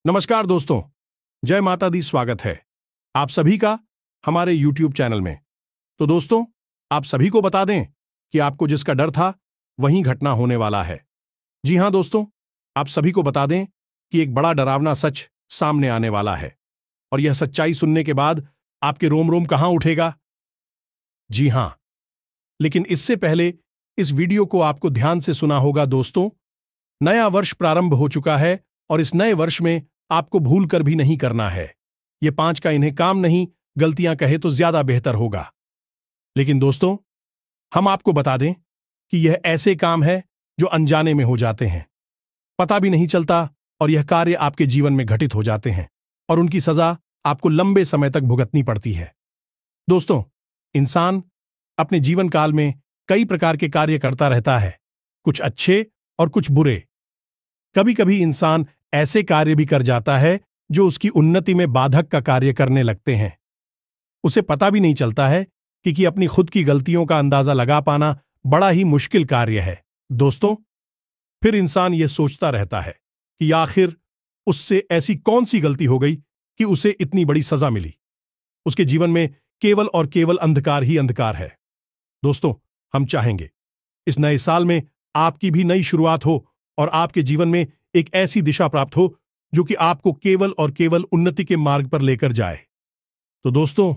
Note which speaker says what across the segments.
Speaker 1: नमस्कार दोस्तों, जय माता दी। स्वागत है आप सभी का हमारे YouTube चैनल में। तो दोस्तों, आप सभी को बता दें कि आपको जिसका डर था वहीं घटना होने वाला है। जी हां दोस्तों, आप सभी को बता दें कि एक बड़ा डरावना सच सामने आने वाला है और यह सच्चाई सुनने के बाद आपके रोम रोम कहां उठेगा। जी हां, लेकिन इससे पहले इस वीडियो को आपको ध्यान से सुना होगा। दोस्तों, नया वर्ष प्रारंभ हो चुका है और इस नए वर्ष में आपको भूल कर भी नहीं करना है। ये 5 का इन्हें काम नहीं, गलतियां कहे तो ज्यादा बेहतर होगा। लेकिन दोस्तों, हम आपको बता दें कि यह ऐसे काम है जो अनजाने में हो जाते हैं, पता भी नहीं चलता और यह कार्य आपके जीवन में घटित हो जाते हैं और उनकी सजा आपको लंबे समय तक भुगतनी पड़ती है। दोस्तों, इंसान अपने जीवन काल में कई प्रकार के कार्य करता रहता है, कुछ अच्छे और कुछ बुरे। कभी कभी इंसान ऐसे कार्य भी कर जाता है जो उसकी उन्नति में बाधक का कार्य करने लगते हैं। उसे पता भी नहीं चलता है कि अपनी खुद की गलतियों का अंदाजा लगा पाना बड़ा ही मुश्किल कार्य है। दोस्तों, फिर इंसान यह सोचता रहता है कि आखिर उससे ऐसी कौन सी गलती हो गई कि उसे इतनी बड़ी सजा मिली। उसके जीवन में केवल और केवल अंधकार ही अंधकार है। दोस्तों, हम चाहेंगे इस नए साल में आपकी भी नई शुरुआत हो और आपके जीवन में एक ऐसी दिशा प्राप्त हो जो कि आपको केवल और केवल उन्नति के मार्ग पर लेकर जाए। तो दोस्तों,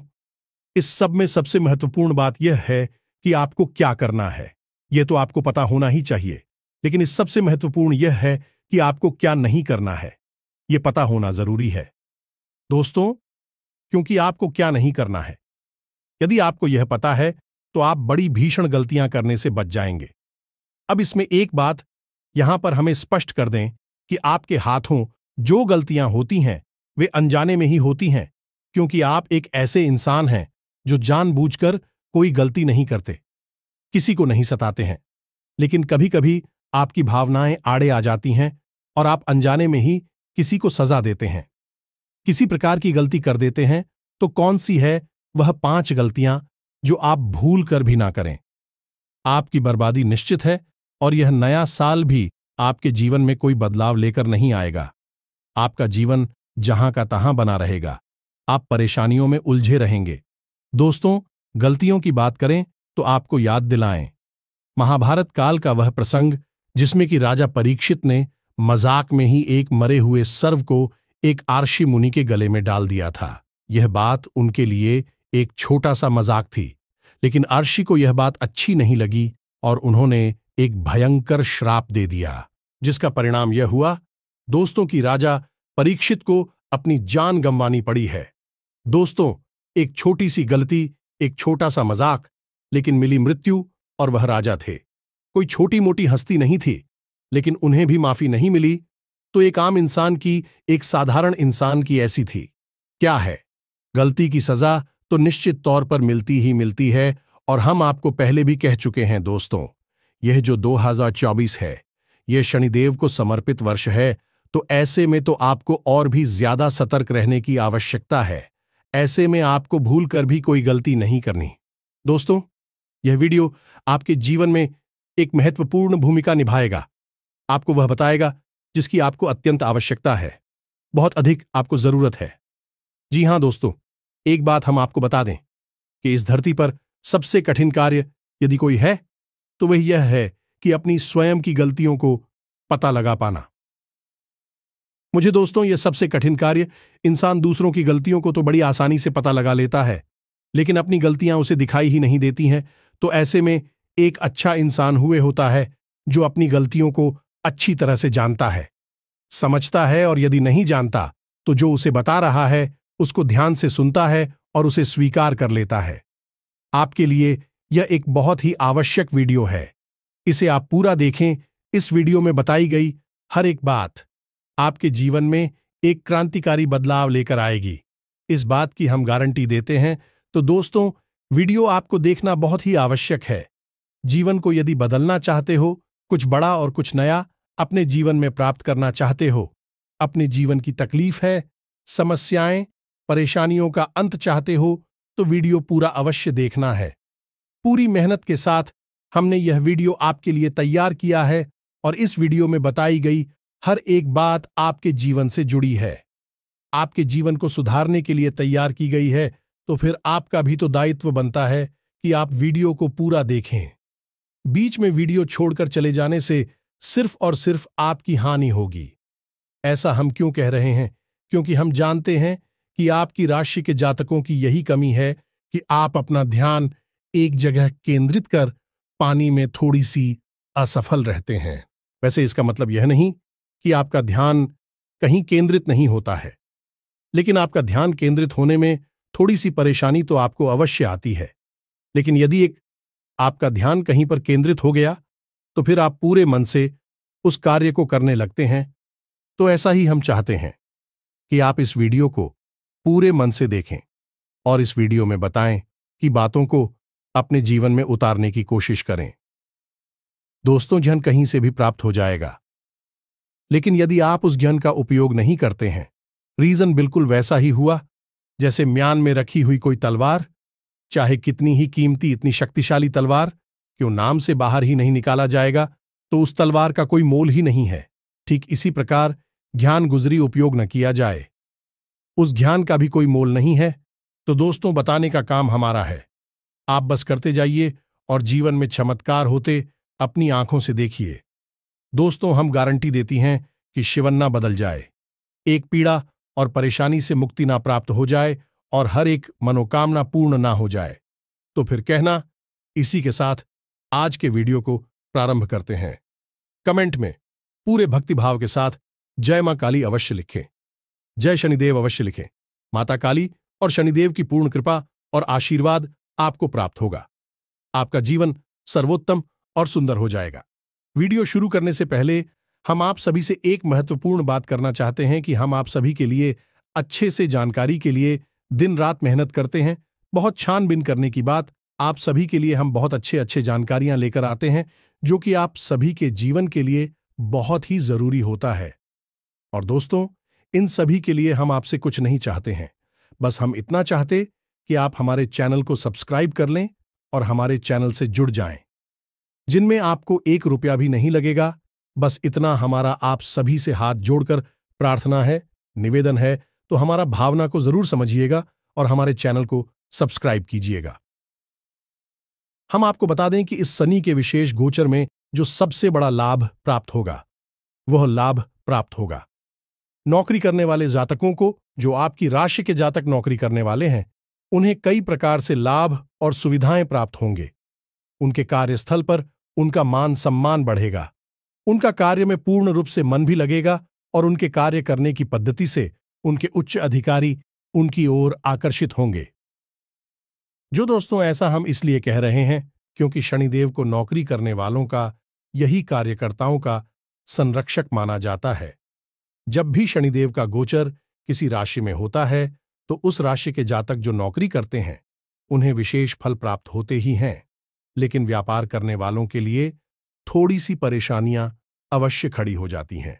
Speaker 1: इस सब में सबसे महत्वपूर्ण बात यह है कि आपको क्या करना है। यह तो आपको पता होना ही चाहिए, लेकिन इस सबसे महत्वपूर्ण यह है कि आपको क्या नहीं करना है। यह पता होना जरूरी है दोस्तों, क्योंकि आपको क्या नहीं करना है, यदि आपको यह पता है तो आप बड़ी भीषण गलतियां करने से बच जाएंगे। अब इसमें एक बात यहां पर हमें स्पष्ट कर दें कि आपके हाथों जो गलतियां होती हैं वे अनजाने में ही होती हैं, क्योंकि आप एक ऐसे इंसान हैं जो जानबूझकर कोई गलती नहीं करते, किसी को नहीं सताते हैं। लेकिन कभी कभी आपकी भावनाएं आड़े आ जाती हैं और आप अनजाने में ही किसी को सजा देते हैं, किसी प्रकार की गलती कर देते हैं। तो कौन सी है वह 5 गलतियां जो आप भूल कर भी ना करें। आपकी बर्बादी निश्चित है और यह नया साल भी आपके जीवन में कोई बदलाव लेकर नहीं आएगा। आपका जीवन जहां का तहां बना रहेगा, आप परेशानियों में उलझे रहेंगे। दोस्तों, गलतियों की बात करें तो आपको याद दिलाएं महाभारत काल का वह प्रसंग जिसमें कि राजा परीक्षित ने मजाक में ही एक मरे हुए सर्व को एक आर्षि मुनि के गले में डाल दिया था। यह बात उनके लिए एक छोटा सा मजाक थी, लेकिन आर्षि को यह बात अच्छी नहीं लगी और उन्होंने एक भयंकर श्राप दे दिया, जिसका परिणाम यह हुआ दोस्तों की राजा परीक्षित को अपनी जान गंवानी पड़ी है। दोस्तों, एक छोटी सी गलती, एक छोटा सा मजाक, लेकिन मिली मृत्यु और वह राजा थे। कोई छोटी मोटी हस्ती नहीं थी, लेकिन उन्हें भी माफी नहीं मिली तो एक आम इंसान की, एक साधारण इंसान की ऐसी थी। क्या है, गलती की सजा तो निश्चित तौर पर मिलती ही मिलती है और हम आपको पहले भी कह चुके हैं। दोस्तों, यह जो 2024 है, यह शनिदेव को समर्पित वर्ष है, तो ऐसे में तो आपको और भी ज्यादा सतर्क रहने की आवश्यकता है। ऐसे में आपको भूल कर भी कोई गलती नहीं करनी। दोस्तों, यह वीडियो आपके जीवन में एक महत्वपूर्ण भूमिका निभाएगा। आपको वह बताएगा जिसकी आपको अत्यंत आवश्यकता है, बहुत अधिक आपको जरूरत है। जी हां दोस्तों, एक बात हम आपको बता दें कि इस धरती पर सबसे कठिन कार्य यदि कोई है तो वह यह है कि अपनी स्वयं की गलतियों को पता लगा पाना। मुझे दोस्तों, यह सबसे कठिन कार्य, इंसान दूसरों की गलतियों को तो बड़ी आसानी से पता लगा लेता है, लेकिन अपनी गलतियां उसे दिखाई ही नहीं देती हैं। तो ऐसे में एक अच्छा इंसान हुए होता है जो अपनी गलतियों को अच्छी तरह से जानता है, समझता है, और यदि नहीं जानता तो जो उसे बता रहा है उसको ध्यान से सुनता है और उसे स्वीकार कर लेता है। आपके लिए यह एक बहुत ही आवश्यक वीडियो है, इसे आप पूरा देखें। इस वीडियो में बताई गई हर एक बात आपके जीवन में एक क्रांतिकारी बदलाव लेकर आएगी, इस बात की हम गारंटी देते हैं। तो दोस्तों, वीडियो आपको देखना बहुत ही आवश्यक है। जीवन को यदि बदलना चाहते हो, कुछ बड़ा और कुछ नया अपने जीवन में प्राप्त करना चाहते हो, अपने जीवन की तकलीफ है, समस्याएं, परेशानियों का अंत चाहते हो, तो वीडियो पूरा अवश्य देखना है। पूरी मेहनत के साथ हमने यह वीडियो आपके लिए तैयार किया है और इस वीडियो में बताई गई हर एक बात आपके जीवन से जुड़ी है, आपके जीवन को सुधारने के लिए तैयार की गई है। तो फिर आपका भी तो दायित्व बनता है कि आप वीडियो को पूरा देखें। बीच में वीडियो छोड़कर चले जाने से सिर्फ और सिर्फ आपकी हानि होगी। ऐसा हम क्यों कह रहे हैं? क्योंकि हम जानते हैं कि आपकी राशि के जातकों की यही कमी है कि आप अपना ध्यान एक जगह केंद्रित कर पानी में थोड़ी सी असफल रहते हैं। वैसे इसका मतलब यह नहीं कि आपका ध्यान कहीं केंद्रित नहीं होता है, लेकिन आपका ध्यान केंद्रित होने में थोड़ी सी परेशानी तो आपको अवश्य आती है। लेकिन यदि आपका ध्यान कहीं पर केंद्रित हो गया तो फिर आप पूरे मन से उस कार्य को करने लगते हैं। तो ऐसा ही हम चाहते हैं कि आप इस वीडियो को पूरे मन से देखें और इस वीडियो में बताएं कि बातों को अपने जीवन में उतारने की कोशिश करें। दोस्तों, ज्ञान कहीं से भी प्राप्त हो जाएगा, लेकिन यदि आप उस ज्ञान का उपयोग नहीं करते हैं, रीजन बिल्कुल वैसा ही हुआ जैसे म्यान में रखी हुई कोई तलवार। चाहे कितनी ही कीमती, इतनी शक्तिशाली तलवार क्यों नाम से बाहर ही नहीं निकाला जाएगा तो उस तलवार का कोई मोल ही नहीं है। ठीक इसी प्रकार ज्ञान गुजरी उपयोग न किया जाए, उस ज्ञान का भी कोई मोल नहीं है। तो दोस्तों, बताने का काम हमारा है, आप बस करते जाइए और जीवन में चमत्कार होते अपनी आंखों से देखिए। दोस्तों, हम गारंटी देती हैं कि शिवन्ना बदल जाए, एक पीड़ा और परेशानी से मुक्ति ना प्राप्त हो जाए और हर एक मनोकामना पूर्ण ना हो जाए। तो फिर कहना, इसी के साथ आज के वीडियो को प्रारंभ करते हैं। कमेंट में पूरे भक्तिभाव के साथ जय मां काली अवश्य लिखें, जय शनिदेव अवश्य लिखें। माता काली और शनिदेव की पूर्ण कृपा और आशीर्वाद आपको प्राप्त होगा, आपका जीवन सर्वोत्तम और सुंदर हो जाएगा। वीडियो शुरू करने से पहले हम आप सभी से एक महत्वपूर्ण बात करना चाहते हैं कि हम आप सभी के लिए अच्छे से जानकारी के लिए दिन रात मेहनत करते हैं। बहुत छानबीन करने की बात, आप सभी के लिए हम बहुत अच्छे जानकारियां लेकर आते हैं जो कि आप सभी के जीवन के लिए बहुत ही जरूरी होता है। और दोस्तों, इन सभी के लिए हम आपसे कुछ नहीं चाहते हैं, बस हम इतना चाहते कि आप हमारे चैनल को सब्सक्राइब कर लें और हमारे चैनल से जुड़ जाएं, जिनमें आपको 1 रुपया भी नहीं लगेगा। बस इतना हमारा आप सभी से हाथ जोड़कर प्रार्थना है, निवेदन है। तो हमारा भावना को जरूर समझिएगा और हमारे चैनल को सब्सक्राइब कीजिएगा। हम आपको बता दें कि इस शनि के विशेष गोचर में जो सबसे बड़ा लाभ प्राप्त होगा, वह लाभ प्राप्त होगा नौकरी करने वाले जातकों को। जो आपकी राशि के जातक नौकरी करने वाले हैं, उन्हें कई प्रकार से लाभ और सुविधाएं प्राप्त होंगे। उनके कार्यस्थल पर उनका मान सम्मान बढ़ेगा, उनका कार्य में पूर्ण रूप से मन भी लगेगा और उनके कार्य करने की पद्धति से उनके उच्च अधिकारी उनकी ओर आकर्षित होंगे। जो दोस्तों, ऐसा हम इसलिए कह रहे हैं क्योंकि शनिदेव को नौकरी करने वालों का, यही कार्यकर्ताओं का संरक्षक माना जाता है। जब भी शनिदेव का गोचर किसी राशि में होता है तो उस राशि के जातक जो नौकरी करते हैं उन्हें विशेष फल प्राप्त होते ही हैं। लेकिन व्यापार करने वालों के लिए थोड़ी सी परेशानियां अवश्य खड़ी हो जाती हैं।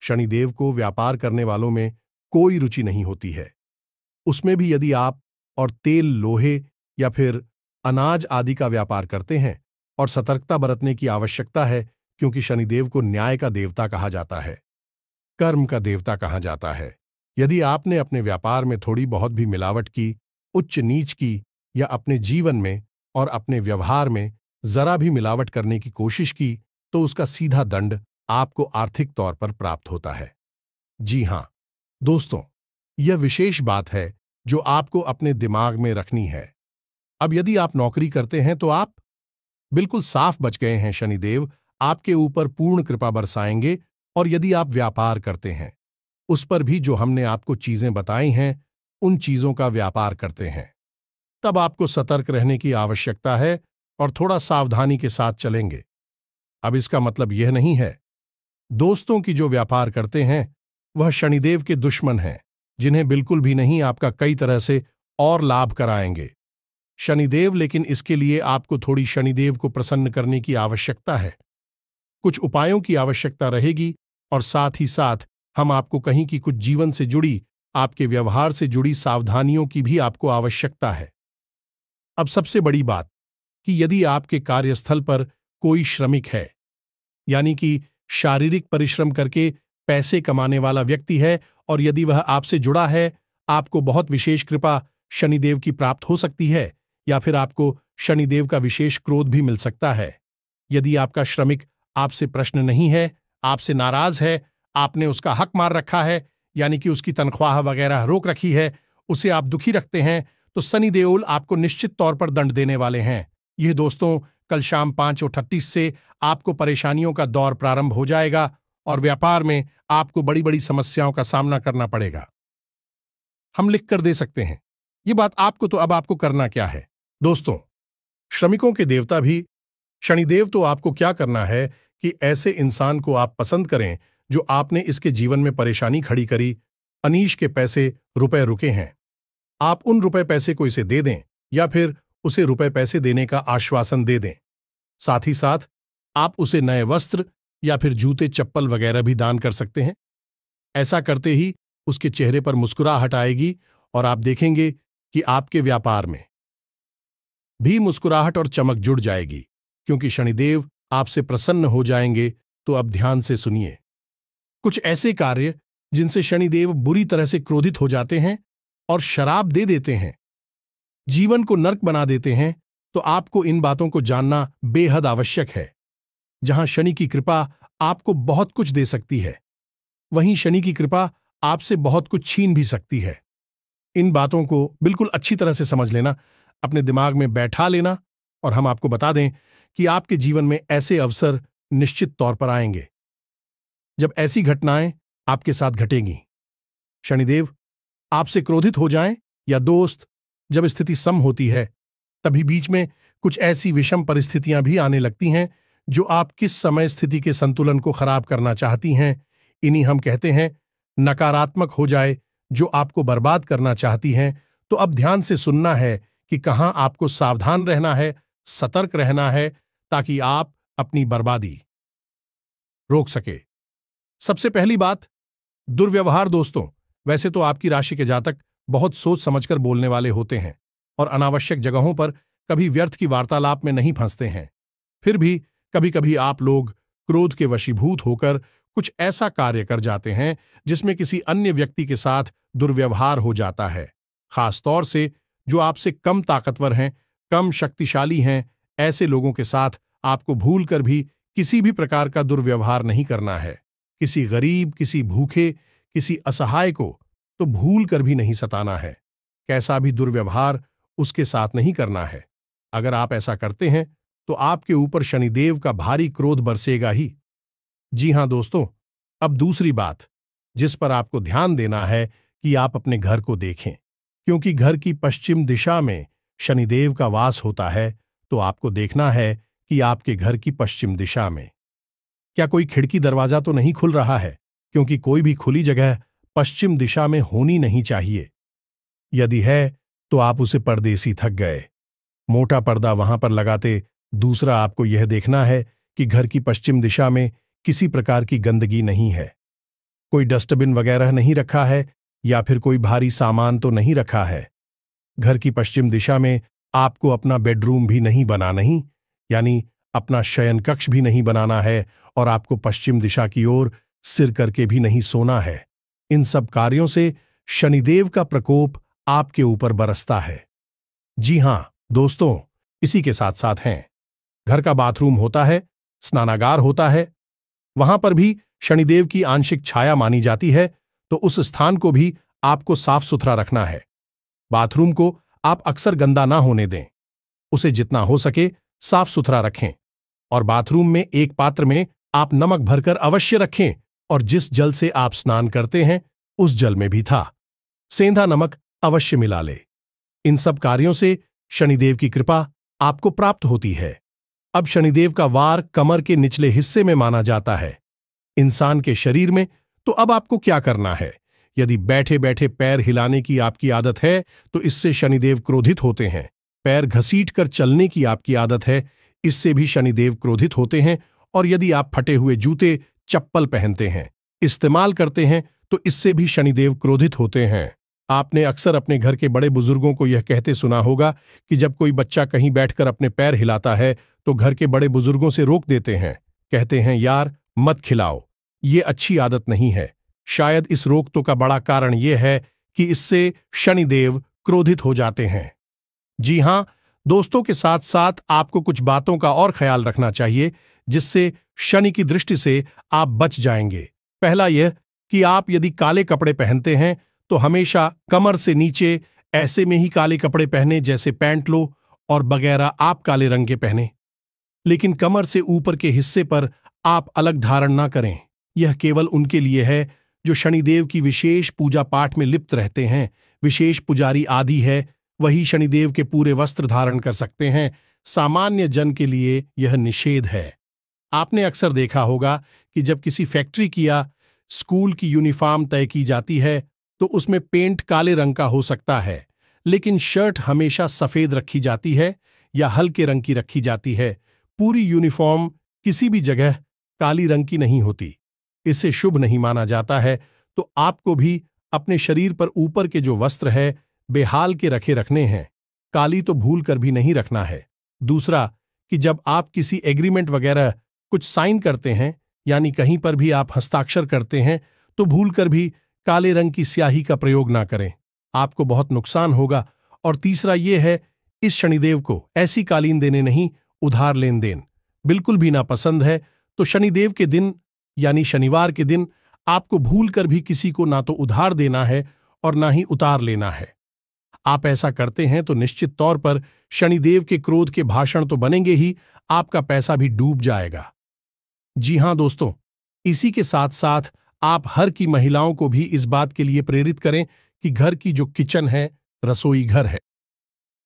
Speaker 1: शनिदेव को व्यापार करने वालों में कोई रुचि नहीं होती है, उसमें भी यदि आप और तेल, लोहे या फिर अनाज आदि का व्यापार करते हैं। और सतर्कता बरतने की आवश्यकता है क्योंकि शनिदेव को न्याय का देवता कहा जाता है, कर्म का देवता कहा जाता है। यदि आपने अपने व्यापार में थोड़ी बहुत भी मिलावट की, उच्च नीच की या अपने जीवन में और अपने व्यवहार में जरा भी मिलावट करने की कोशिश की तो उसका सीधा दंड आपको आर्थिक तौर पर प्राप्त होता है। जी हां दोस्तों, यह विशेष बात है जो आपको अपने दिमाग में रखनी है। अब यदि आप नौकरी करते हैं तो आप बिल्कुल साफ बच गए हैं, शनिदेव आपके ऊपर पूर्ण कृपा बरसाएंगे। और यदि आप व्यापार करते हैं, उस पर भी जो हमने आपको चीजें बताई हैं, उन चीजों का व्यापार करते हैं, तब आपको सतर्क रहने की आवश्यकता है और थोड़ा सावधानी के साथ चलेंगे। अब इसका मतलब यह नहीं है दोस्तों कि जो व्यापार करते हैं वह शनिदेव के दुश्मन हैं, जिन्हें बिल्कुल भी नहीं आपका कई तरह से और लाभ कराएंगे शनिदेव। लेकिन इसके लिए आपको थोड़ी शनिदेव को प्रसन्न करने की आवश्यकता है, कुछ उपायों की आवश्यकता रहेगी और साथ ही साथ हम आपको कहीं की कुछ जीवन से जुड़ी, आपके व्यवहार से जुड़ी सावधानियों की भी आपको आवश्यकता है। अब सबसे बड़ी बात कि यदि आपके कार्यस्थल पर कोई श्रमिक है, यानी कि शारीरिक परिश्रम करके पैसे कमाने वाला व्यक्ति है और यदि वह आपसे जुड़ा है, आपको बहुत विशेष कृपा शनिदेव की प्राप्त हो सकती है या फिर आपको शनिदेव का विशेष क्रोध भी मिल सकता है। यदि आपका श्रमिक आपसे प्रश्न नहीं है, आपसे नाराज है, आपने उसका हक मार रखा है, यानी कि उसकी तनख्वाह वगैरह रोक रखी है, उसे आप दुखी रखते हैं, तो शनि देओल आपको निश्चित तौर पर दंड देने वाले हैं। यह दोस्तों कल शाम 5:38 से आपको परेशानियों का दौर प्रारंभ हो जाएगा और व्यापार में आपको बड़ी बड़ी समस्याओं का सामना करना पड़ेगा। हम लिख कर दे सकते हैं ये बात आपको, तो अब आपको करना क्या है दोस्तों? श्रमिकों के देवता भी शनिदेव, तो आपको क्या करना है कि ऐसे इंसान को आप पसंद करें जो आपने इसके जीवन में परेशानी खड़ी करी, अनीश के पैसे रुपए रुके हैं, आप उन रुपए पैसे को इसे दे दें या फिर उसे रुपए पैसे देने का आश्वासन दे दें। साथ ही साथ आप उसे नए वस्त्र या फिर जूते चप्पल वगैरह भी दान कर सकते हैं। ऐसा करते ही उसके चेहरे पर मुस्कुराहट आएगी और आप देखेंगे कि आपके व्यापार में भी मुस्कुराहट और चमक जुड़ जाएगी, क्योंकि शनिदेव आपसे प्रसन्न हो जाएंगे। तो अब ध्यान से सुनिए कुछ ऐसे कार्य जिनसे शनिदेव बुरी तरह से क्रोधित हो जाते हैं और शराब दे देते हैं, जीवन को नर्क बना देते हैं, तो आपको इन बातों को जानना बेहद आवश्यक है। जहां शनि की कृपा आपको बहुत कुछ दे सकती है, वहीं शनि की कृपा आपसे बहुत कुछ छीन भी सकती है। इन बातों को बिल्कुल अच्छी तरह से समझ लेना, अपने दिमाग में बैठा लेना, और हम आपको बता दें कि आपके जीवन में ऐसे अवसर निश्चित तौर पर आएंगे जब ऐसी घटनाएं आपके साथ घटेंगी। शनिदेव आपसे क्रोधित हो जाएं या दोस्त, जब स्थिति सम होती है तभी बीच में कुछ ऐसी विषम परिस्थितियां भी आने लगती हैं जो आप किस समय स्थिति के संतुलन को खराब करना चाहती हैं। इन्हीं हम कहते हैं नकारात्मक हो जाए, जो आपको बर्बाद करना चाहती हैं। तो अब ध्यान से सुनना है कि कहां आपको सावधान रहना है, सतर्क रहना है, ताकि आप अपनी बर्बादी रोक सके। सबसे पहली बात, दुर्व्यवहार। दोस्तों, वैसे तो आपकी राशि के जातक बहुत सोच समझकर बोलने वाले होते हैं और अनावश्यक जगहों पर कभी व्यर्थ की वार्तालाप में नहीं फंसते हैं। फिर भी कभी कभी आप लोग क्रोध के वशीभूत होकर कुछ ऐसा कार्य कर जाते हैं जिसमें किसी अन्य व्यक्ति के साथ दुर्व्यवहार हो जाता है। खास तौर से जो आपसे कम ताकतवर हैं, कम शक्तिशाली हैं, ऐसे लोगों के साथ आपको भूलकर भी किसी भी प्रकार का दुर्व्यवहार नहीं करना है। किसी गरीब, किसी भूखे, किसी असहाय को तो भूल कर भी नहीं सताना है। कैसा भी दुर्व्यवहार उसके साथ नहीं करना है। अगर आप ऐसा करते हैं तो आपके ऊपर शनिदेव का भारी क्रोध बरसेगा ही। जी हां दोस्तों, अब दूसरी बात जिस पर आपको ध्यान देना है कि आप अपने घर को देखें, क्योंकि घर की पश्चिम दिशा में शनिदेव का वास होता है। तो आपको देखना है कि आपके घर की पश्चिम दिशा में क्या कोई खिड़की दरवाजा तो नहीं खुल रहा है, क्योंकि कोई भी खुली जगह पश्चिम दिशा में होनी नहीं चाहिए। यदि है तो आप उसे परदेसी थक गए, मोटा पर्दा वहां पर लगाते। दूसरा, आपको यह देखना है कि घर की पश्चिम दिशा में किसी प्रकार की गंदगी नहीं है, कोई डस्टबिन वगैरह नहीं रखा है या फिर कोई भारी सामान तो नहीं रखा है। घर की पश्चिम दिशा में आपको अपना बेडरूम भी नहीं बनाना, यानी अपना शयन कक्ष भी नहीं बनाना है, और आपको पश्चिम दिशा की ओर सिर करके भी नहीं सोना है। इन सब कार्यों से शनिदेव का प्रकोप आपके ऊपर बरसता है। जी हां दोस्तों, इसी के साथ साथ हैं घर का बाथरूम होता है, स्नानागार होता है, वहां पर भी शनिदेव की आंशिक छाया मानी जाती है। तो उस स्थान को भी आपको साफ सुथरा रखना है। बाथरूम को आप अक्सर गंदा ना होने दें, उसे जितना हो सके साफ सुथरा रखें, और बाथरूम में एक पात्र में आप नमक भरकर अवश्य रखें, और जिस जल से आप स्नान करते हैं उस जल में भी था सेंधा नमक अवश्य मिला ले। इन सब कार्यों से शनिदेव की कृपा आपको प्राप्त होती है। अब शनिदेव का वार कमर के निचले हिस्से में माना जाता है इंसान के शरीर में। तो अब आपको क्या करना है? यदि बैठे बैठे पैर हिलाने की आपकी आदत है तो इससे शनिदेव क्रोधित होते हैं। पैर घसीट कर चलने की आपकी आदत है, इससे भी शनिदेव क्रोधित होते हैं। और यदि आप फटे हुए जूते चप्पल पहनते हैं, इस्तेमाल करते हैं, तो इससे भी शनिदेव क्रोधित होते हैं। आपने अक्सर अपने घर के बड़े बुजुर्गों को यह कहते सुना होगा कि जब कोई बच्चा कहीं बैठकर अपने पैर हिलाता है तो घर के बड़े बुजुर्गों से रोक देते हैं, कहते हैं यार मत खिलाओ। ये अच्छी आदत नहीं है। शायद इस रोग का बड़ा कारण यह है कि इससे शनिदेव क्रोधित हो जाते हैं। जी हां, दोस्तों के साथ साथ आपको कुछ बातों का और ख्याल रखना चाहिए जिससे शनि की दृष्टि से आप बच जाएंगे। पहला यह कि आप यदि काले कपड़े पहनते हैं तो हमेशा कमर से नीचे ऐसे में ही काले कपड़े पहने, जैसे पैंट लो और वगैरह आप काले रंग के पहने, लेकिन कमर से ऊपर के हिस्से पर आप अलग धारण ना करें। यह केवल उनके लिए है जो शनिदेव की विशेष पूजा पाठ में लिप्त रहते हैं। विशेष पुजारी आदि है, वही शनिदेव के पूरे वस्त्र धारण कर सकते हैं। सामान्य जन के लिए यह निषेध है। आपने अक्सर देखा होगा कि जब किसी फैक्ट्री की या स्कूल की यूनिफॉर्म तय की जाती है तो उसमें पेंट काले रंग का हो सकता है, लेकिन शर्ट हमेशा सफेद रखी जाती है या हल्के रंग की रखी जाती है। पूरी यूनिफॉर्म किसी भी जगह काली रंग की नहीं होती। इसे शुभ नहीं माना जाता है। तो आपको भी अपने शरीर पर ऊपर के जो वस्त्र है बेहाल के रखने हैं। काली तो भूल कर भी नहीं रखना है। दूसरा कि जब आप किसी एग्रीमेंट वगैरह कुछ साइन करते हैं, यानी कहीं पर भी आप हस्ताक्षर करते हैं, तो भूल कर भी काले रंग की स्याही का प्रयोग ना करें, आपको बहुत नुकसान होगा। और तीसरा यह है, इस शनिदेव को ऐसी कालीन देने नहीं, उधार लेन देन बिल्कुल भी ना पसंद है। तो शनिदेव के दिन यानी शनिवार के दिन आपको भूल कर भी किसी को ना तो उधार देना है और ना ही उतार लेना है। आप ऐसा करते हैं तो निश्चित तौर पर शनिदेव के क्रोध के भाषण तो बनेंगे ही, आपका पैसा भी डूब जाएगा। जी हां दोस्तों, इसी के साथ साथ आप हर की महिलाओं को भी इस बात के लिए प्रेरित करें कि घर की जो किचन है, रसोई घर है,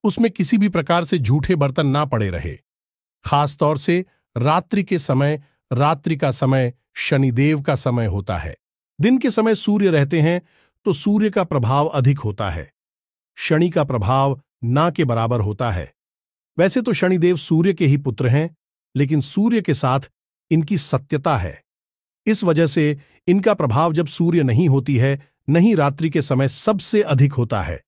Speaker 1: उसमें किसी भी प्रकार से झूठे बर्तन ना पड़े रहे। खास तौर से रात्रि के समय। रात्रि का समय शनिदेव का समय होता है। दिन के समय सूर्य रहते हैं तो सूर्य का प्रभाव अधिक होता है, शनि का प्रभाव ना के बराबर होता है। वैसे तो शनिदेव सूर्य के ही पुत्र हैं, लेकिन सूर्य के साथ इनकी सत्यता है। इस वजह से इनका प्रभाव जब सूर्य नहीं होती है, नहीं रात्रि के समय सबसे अधिक होता है।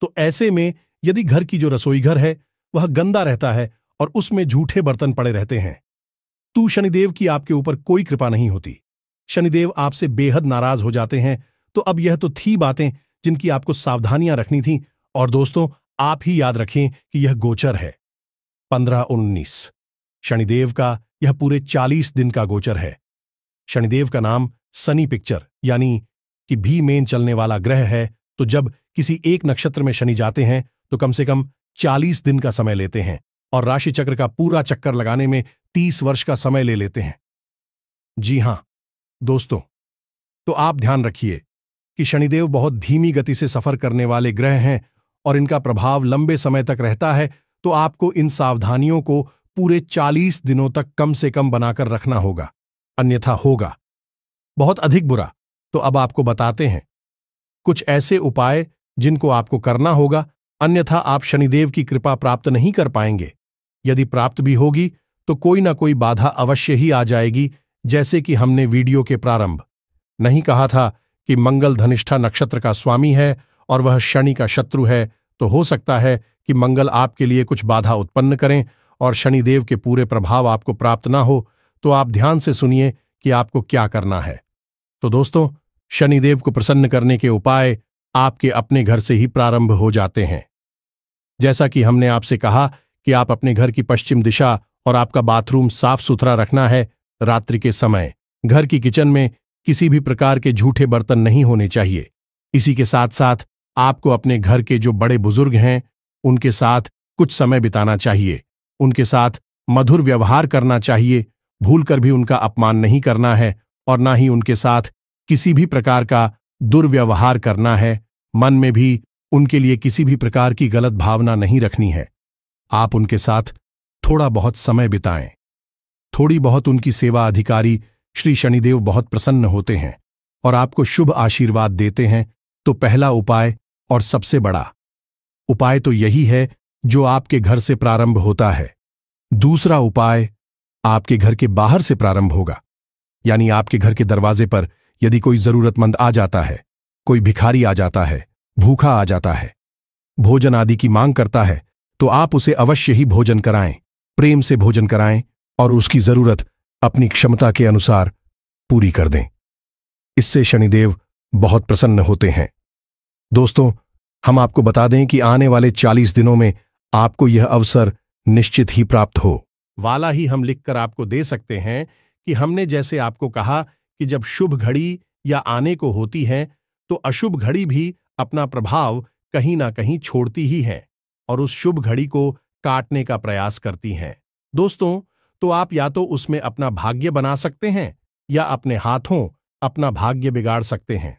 Speaker 1: तो ऐसे में यदि घर की जो रसोई घर है वह गंदा रहता है और उसमें झूठे बर्तन पड़े रहते हैं, तो शनिदेव की आपके ऊपर कोई कृपा नहीं होती। शनिदेव आपसे बेहद नाराज हो जाते हैं। तो अब यह तो थी बातें जिनकी आपको सावधानियां रखनी थी। और दोस्तों, आप ही याद रखें कि यह गोचर है 15-19। शनिदेव का यह पूरे 40 दिन का गोचर है। शनिदेव का नाम सनी पिक्चर यानी कि भी मेन चलने वाला ग्रह है। तो जब किसी एक नक्षत्र में शनि जाते हैं तो कम से कम 40 दिन का समय लेते हैं और राशि चक्र का पूरा चक्कर लगाने में 30 वर्ष का समय ले लेते हैं। जी हां दोस्तों, तो आप ध्यान रखिए कि शनिदेव बहुत धीमी गति से सफर करने वाले ग्रह हैं और इनका प्रभाव लंबे समय तक रहता है। तो आपको इन सावधानियों को पूरे 40 दिनों तक कम से कम बनाकर रखना होगा, अन्यथा होगा बहुत अधिक बुरा। तो अब आपको बताते हैं कुछ ऐसे उपाय जिनको आपको करना होगा, अन्यथा आप शनिदेव की कृपा प्राप्त नहीं कर पाएंगे। यदि प्राप्त भी होगी तो कोई ना कोई बाधा अवश्य ही आ जाएगी। जैसे कि हमने वीडियो के प्रारंभ नहीं कहा था कि मंगल धनिष्ठा नक्षत्र का स्वामी है और वह शनि का शत्रु है। तो हो सकता है कि मंगल आपके लिए कुछ बाधा उत्पन्न करें और शनिदेव के पूरे प्रभाव आपको प्राप्त ना हो। तो आप ध्यान से सुनिए कि आपको क्या करना है। तो दोस्तों, शनिदेव को प्रसन्न करने के उपाय आपके अपने घर से ही प्रारंभ हो जाते हैं। जैसा कि हमने आपसे कहा कि आप अपने घर की पश्चिम दिशा और आपका बाथरूम साफ सुथरा रखना है। रात्रि के समय घर की किचन में किसी भी प्रकार के झूठे बर्तन नहीं होने चाहिए। इसी के साथ साथ आपको अपने घर के जो बड़े बुजुर्ग हैं उनके साथ कुछ समय बिताना चाहिए, उनके साथ मधुर व्यवहार करना चाहिए। भूलकर भी उनका अपमान नहीं करना है और ना ही उनके साथ किसी भी प्रकार का दुर्व्यवहार करना है। मन में भी उनके लिए किसी भी प्रकार की गलत भावना नहीं रखनी है। आप उनके साथ थोड़ा बहुत समय बिताएं। थोड़ी बहुत उनकी सेवा अधिकारी श्री शनिदेव बहुत प्रसन्न होते हैं और आपको शुभ आशीर्वाद देते हैं। तो पहला उपाय और सबसे बड़ा उपाय तो यही है जो आपके घर से प्रारंभ होता है। दूसरा उपाय आपके घर के बाहर से प्रारंभ होगा, यानी आपके घर के दरवाजे पर यदि कोई जरूरतमंद आ जाता है, कोई भिखारी आ जाता है, भूखा आ जाता है, भोजन आदि की मांग करता है, तो आप उसे अवश्य ही भोजन कराएं, प्रेम से भोजन कराएं और उसकी जरूरत अपनी क्षमता के अनुसार पूरी कर दें। इससे शनिदेव बहुत प्रसन्न होते हैं। दोस्तों, हम आपको बता दें कि आने वाले 40 दिनों में आपको यह अवसर निश्चित ही प्राप्त हो वाला ही हम लिखकर आपको दे सकते हैं कि हमने जैसे आपको कहा कि जब शुभ घड़ी या आने को होती है तो अशुभ घड़ी भी अपना प्रभाव कहीं ना कहीं छोड़ती ही है और उस शुभ घड़ी को काटने का प्रयास करती हैं। दोस्तों, तो आप या तो उसमें अपना भाग्य बना सकते हैं या अपने हाथों अपना भाग्य बिगाड़ सकते हैं।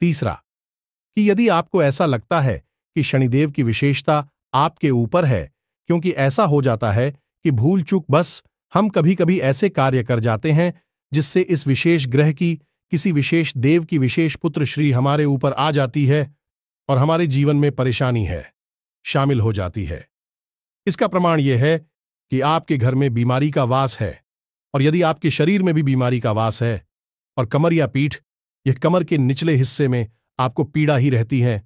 Speaker 1: तीसरा, कि यदि आपको ऐसा लगता है कि शनिदेव की विशेषता आपके ऊपर है, क्योंकि ऐसा हो जाता है कि भूल चूक बस हम कभी कभी ऐसे कार्य कर जाते हैं जिससे इस विशेष ग्रह की किसी विशेष देव की विशेष पुत्र श्री हमारे ऊपर आ जाती है और हमारे जीवन में परेशानी है शामिल हो जाती है। इसका प्रमाण यह है कि आपके घर में बीमारी का वास है, और यदि आपके शरीर में भी बीमारी का वास है और कमर या पीठ, यह कमर के निचले हिस्से में आपको पीड़ा ही रहती है,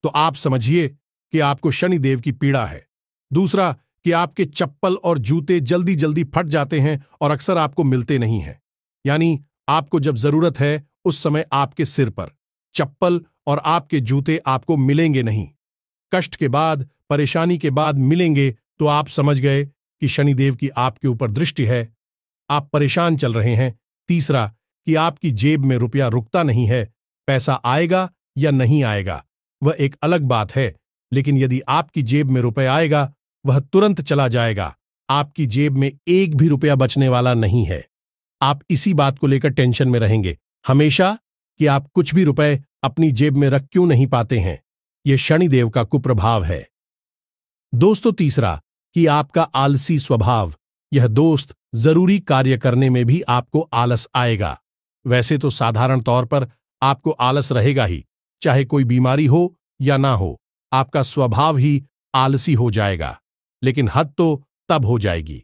Speaker 1: तो आप समझिए कि आपको शनिदेव की पीड़ा है। दूसरा, कि आपके चप्पल और जूते जल्दी जल्दी फट जाते हैं और अक्सर आपको मिलते नहीं हैं, यानी आपको जब जरूरत है उस समय आपके सिर पर चप्पल और आपके जूते आपको मिलेंगे नहीं। कष्ट के बाद, परेशानी के बाद मिलेंगे तो आप समझ गए कि शनिदेव की आपके ऊपर दृष्टि है, आप परेशान चल रहे हैं। तीसरा, कि आपकी जेब में रुपया रुकता नहीं है, पैसा आएगा या नहीं आएगा वह एक अलग बात है, लेकिन यदि आपकी जेब में रुपया आएगा वह तुरंत चला जाएगा, आपकी जेब में एक भी रुपया बचने वाला नहीं है। आप इसी बात को लेकर टेंशन में रहेंगे हमेशा कि आप कुछ भी रुपए अपनी जेब में रख क्यों नहीं पाते हैं। यह शनिदेव का कुप्रभाव है। दोस्तों, तीसरा, कि आपका आलसी स्वभाव, यह दोस्त जरूरी कार्य करने में भी आपको आलस आएगा। वैसे तो साधारण तौर पर आपको आलस रहेगा ही, चाहे कोई बीमारी हो या ना हो, आपका स्वभाव ही आलसी हो जाएगा। लेकिन हद तो तब हो जाएगी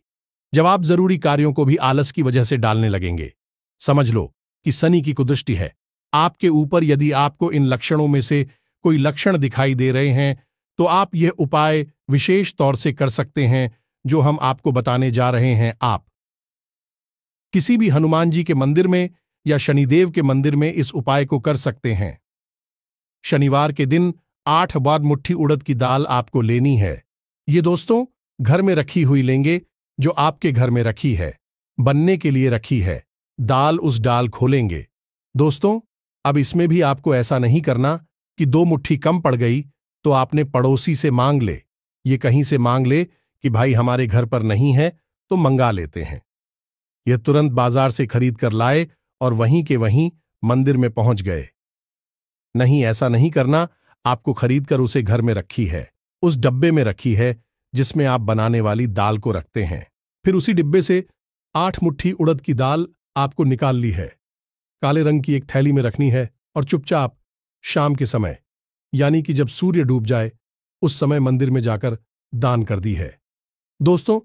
Speaker 1: जब आप जरूरी कार्यों को भी आलस की वजह से डालने लगेंगे। समझ लो कि शनि की कुदृष्टि है आपके ऊपर। यदि आपको इन लक्षणों में से कोई लक्षण दिखाई दे रहे हैं तो आप यह उपाय विशेष तौर से कर सकते हैं जो हम आपको बताने जा रहे हैं। आप किसी भी हनुमान जी के मंदिर में या शनिदेव के मंदिर में इस उपाय को कर सकते हैं। शनिवार के दिन 8 बार मुट्ठी उड़द की दाल आपको लेनी है। ये दोस्तों घर में रखी हुई लेंगे, जो आपके घर में रखी है, बनने के लिए रखी है। दाल उस डाल खोलेंगे। दोस्तों, अब इसमें भी आपको ऐसा नहीं करना कि 2 मुट्ठी कम पड़ गई तो आपने पड़ोसी से मांग ले, ये कहीं से मांग ले कि भाई हमारे घर पर नहीं है तो मंगा लेते हैं। यह तुरंत बाजार से खरीद कर लाए और वहीं के वहीं मंदिर में पहुंच गए। नहीं, ऐसा नहीं करना। आपको खरीद कर उसे घर में रखी है, उस डब्बे में रखी है जिसमें आप बनाने वाली दाल को रखते हैं। फिर उसी डिब्बे से 8 मुट्ठी उड़द की दाल आपको निकाल ली है, काले रंग की एक थैली में रखनी है और चुपचाप शाम के समय, यानी कि जब सूर्य डूब जाए उस समय मंदिर में जाकर दान कर दी है। दोस्तों,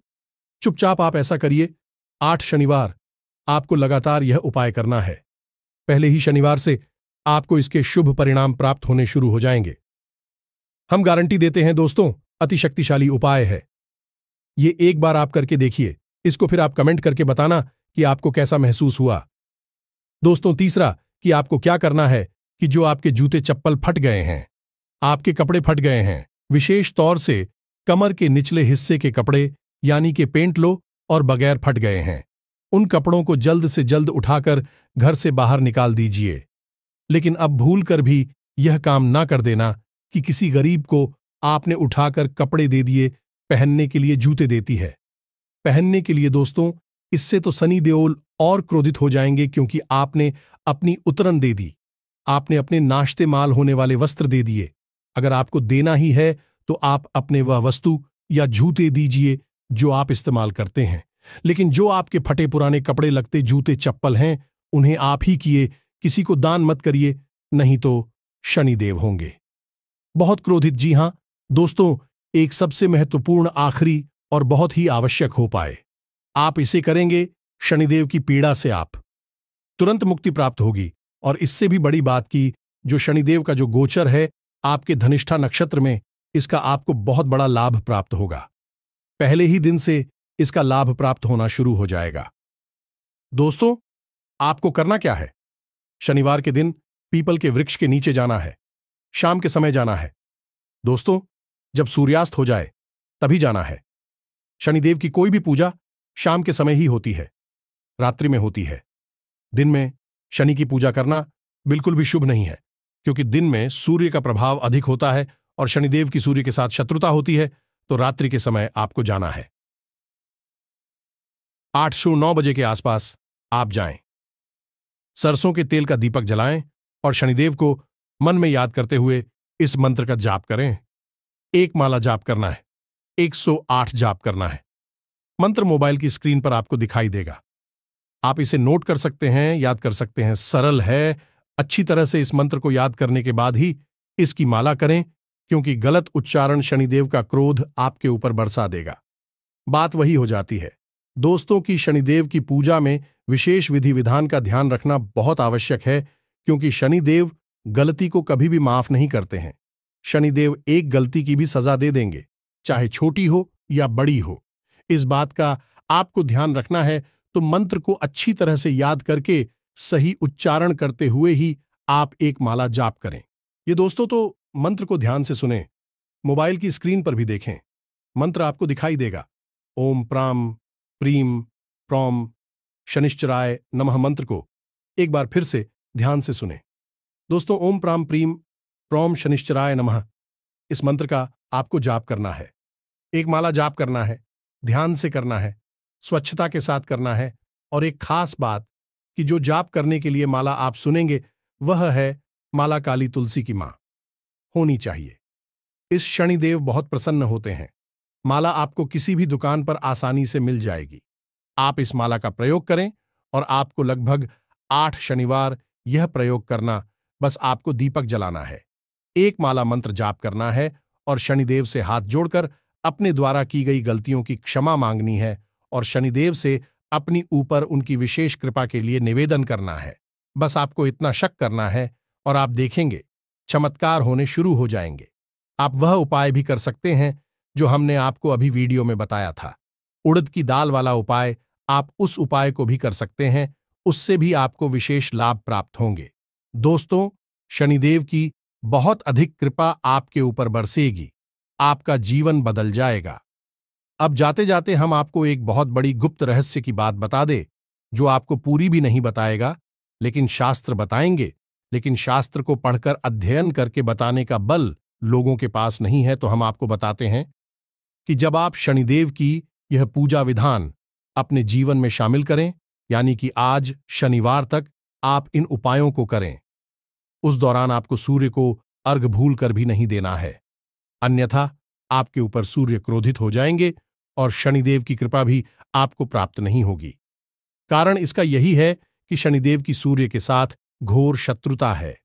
Speaker 1: चुपचाप आप ऐसा करिए। 8 शनिवार आपको लगातार यह उपाय करना है। पहले ही शनिवार से आपको इसके शुभ परिणाम प्राप्त होने शुरू हो जाएंगे। हम गारंटी देते हैं दोस्तों, अति शक्तिशाली उपाय है। ये एक बार आप करके देखिए, इसको फिर आप कमेंट करके बताना कि आपको कैसा महसूस हुआ। दोस्तों, तीसरा, कि आपको क्या करना है कि जो आपके जूते चप्पल फट गए हैं, आपके कपड़े फट गए हैं, विशेष तौर से कमर के निचले हिस्से के कपड़े यानी कि पेंट लो और बगैर फट गए हैं, उन कपड़ों को जल्द से जल्द उठाकर घर से बाहर निकाल दीजिए। लेकिन अब भूल कर भी यह काम ना कर देना कि किसी गरीब को आपने उठाकर कपड़े दे दिए, पहनने के लिए जूते देती है। पहनने के लिए दोस्तों, इससे तो शनि देओल और क्रोधित हो जाएंगे, क्योंकि आपने अपनी उतरन दे दी, आपने अपने नाश्ते माल होने वाले वस्त्र दे दिए। अगर आपको देना ही है तो आप अपने वह वस्तु या जूते दीजिए जो आप इस्तेमाल करते हैं। लेकिन जो आपके फटे पुराने कपड़े लगते जूते चप्पल हैं, उन्हें आप ही किए, किसी को दान मत करिए, नहीं तो शनिदेव होंगे बहुत क्रोधित। जी हां दोस्तों, एक सबसे महत्वपूर्ण, आखिरी और बहुत ही आवश्यक हो पाए, आप इसे करेंगे, शनिदेव की पीड़ा से आप तुरंत मुक्ति प्राप्त होगी। और इससे भी बड़ी बात की, जो शनिदेव का जो गोचर है आपके धनिष्ठा नक्षत्र में, इसका आपको बहुत बड़ा लाभ प्राप्त होगा। पहले ही दिन से इसका लाभ प्राप्त होना शुरू हो जाएगा। दोस्तों, आपको करना क्या है? शनिवार के दिन पीपल के वृक्ष के नीचे जाना है। शाम के समय जाना है। दोस्तों, जब सूर्यास्त हो जाए तभी जाना है। शनिदेव की कोई भी पूजा शाम के समय ही होती है, रात्रि में होती है। दिन में शनि की पूजा करना बिल्कुल भी शुभ नहीं है, क्योंकि दिन में सूर्य का प्रभाव अधिक होता है और शनिदेव की सूर्य के साथ शत्रुता होती है। तो रात्रि के समय आपको जाना है। 8 से 9 बजे के आसपास आप जाएं। सरसों के तेल का दीपक जलाएं और शनिदेव को मन में याद करते हुए इस मंत्र का जाप करें। एक माला जाप करना है, 108 जाप करना है। मंत्र मोबाइल की स्क्रीन पर आपको दिखाई देगा। आप इसे नोट कर सकते हैं, याद कर सकते हैं। सरल है। अच्छी तरह से इस मंत्र को याद करने के बाद ही इसकी माला करें, क्योंकि गलत उच्चारण शनिदेव का क्रोध आपके ऊपर बरसा देगा। बात वही हो जाती है दोस्तों की शनिदेव की पूजा में विशेष विधि विधान का ध्यान रखना बहुत आवश्यक है, क्योंकि शनिदेव गलती को कभी भी माफ नहीं करते हैं। शनिदेव एक गलती की भी सजा दे देंगे, चाहे छोटी हो या बड़ी हो। इस बात का आपको ध्यान रखना है। तो मंत्र को अच्छी तरह से याद करके सही उच्चारण करते हुए ही आप एक माला जाप करें। ये दोस्तों तो मंत्र को ध्यान से सुने, मोबाइल की स्क्रीन पर भी देखें। मंत्र आपको दिखाई देगा। ओम प्राम प्रीम प्रौम शनिश्चराय नमः मंत्र को एक बार फिर से ध्यान से सुने। दोस्तों, ओम प्राम प्रीम प्रौम शनिश्चराय नमः इस मंत्र का आपको जाप करना है। एक माला जाप करना है, ध्यान से करना है, स्वच्छता के साथ करना है। और एक खास बात कि जो जाप करने के लिए माला आप सुनेंगे वह है माला काली तुलसी की मां होनी चाहिए। इस शनिदेव बहुत प्रसन्न होते हैं। माला आपको किसी भी दुकान पर आसानी से मिल जाएगी। आप इस माला का प्रयोग करें और आपको लगभग 8 शनिवार यह प्रयोग करना। बस आपको दीपक जलाना है, एक माला मंत्र जाप करना है और शनिदेव से हाथ जोड़कर अपने द्वारा की गई गलतियों की क्षमा मांगनी है और शनिदेव से अपनी ऊपर उनकी विशेष कृपा के लिए निवेदन करना है। बस आपको इतना शक करना है और आप देखेंगे चमत्कार होने शुरू हो जाएंगे। आप वह उपाय भी कर सकते हैं जो हमने आपको अभी वीडियो में बताया था। उड़द की दाल वाला उपाय, आप उस उपाय को भी कर सकते हैं, उससे भी आपको विशेष लाभ प्राप्त होंगे। दोस्तों, शनिदेव की बहुत अधिक कृपा आपके ऊपर बरसेगी, आपका जीवन बदल जाएगा। अब जाते जाते हम आपको एक बहुत बड़ी गुप्त रहस्य की बात बता दे, जो आपको पूरी भी नहीं बताएगा, लेकिन शास्त्र बताएंगे। लेकिन शास्त्र को पढ़कर अध्ययन करके बताने का बल लोगों के पास नहीं है। तो हम आपको बताते हैं कि जब आप शनिदेव की यह पूजा विधान अपने जीवन में शामिल करें, यानी कि आज शनिवार तक आप इन उपायों को करें, उस दौरान आपको सूर्य को अर्घ्य भूल कर भी नहीं देना है। अन्यथा आपके ऊपर सूर्य क्रोधित हो जाएंगे और शनिदेव की कृपा भी आपको प्राप्त नहीं होगी। कारण इसका यही है कि शनिदेव की सूर्य के साथ घोर शत्रुता है।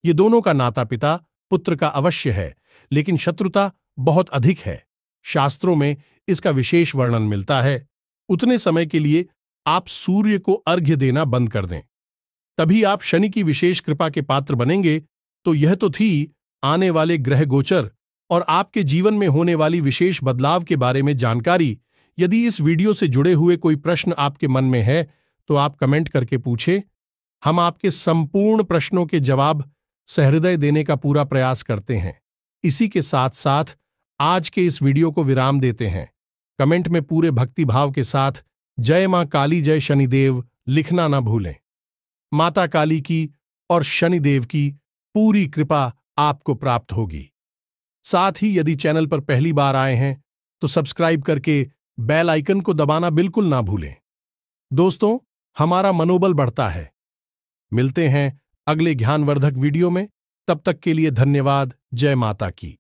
Speaker 1: ये दोनों का नाता पिता पुत्र का अवश्य है, लेकिन शत्रुता बहुत अधिक है। शास्त्रों में इसका विशेष वर्णन मिलता है। उतने समय के लिए आप सूर्य को अर्घ्य देना बंद कर दें, तभी आप शनि की विशेष कृपा के पात्र बनेंगे। तो यह तो थी आने वाले ग्रह गोचर और आपके जीवन में होने वाली विशेष बदलाव के बारे में जानकारी। यदि इस वीडियो से जुड़े हुए कोई प्रश्न आपके मन में है तो आप कमेंट करके पूछें। हम आपके संपूर्ण प्रश्नों के जवाब सहृदय देने का पूरा प्रयास करते हैं। इसी के साथ साथ आज के इस वीडियो को विराम देते हैं। कमेंट में पूरे भक्ति भाव के साथ जय मां काली जय शनिदेव लिखना ना भूलें। माता काली की और शनिदेव की पूरी कृपा आपको प्राप्त होगी। साथ ही यदि चैनल पर पहली बार आए हैं तो सब्सक्राइब करके बेल आइकन को दबाना बिल्कुल ना भूलें। दोस्तों, हमारा मनोबल बढ़ता है। मिलते हैं अगले ज्ञानवर्धक वीडियो में। तब तक के लिए धन्यवाद। जय माता की।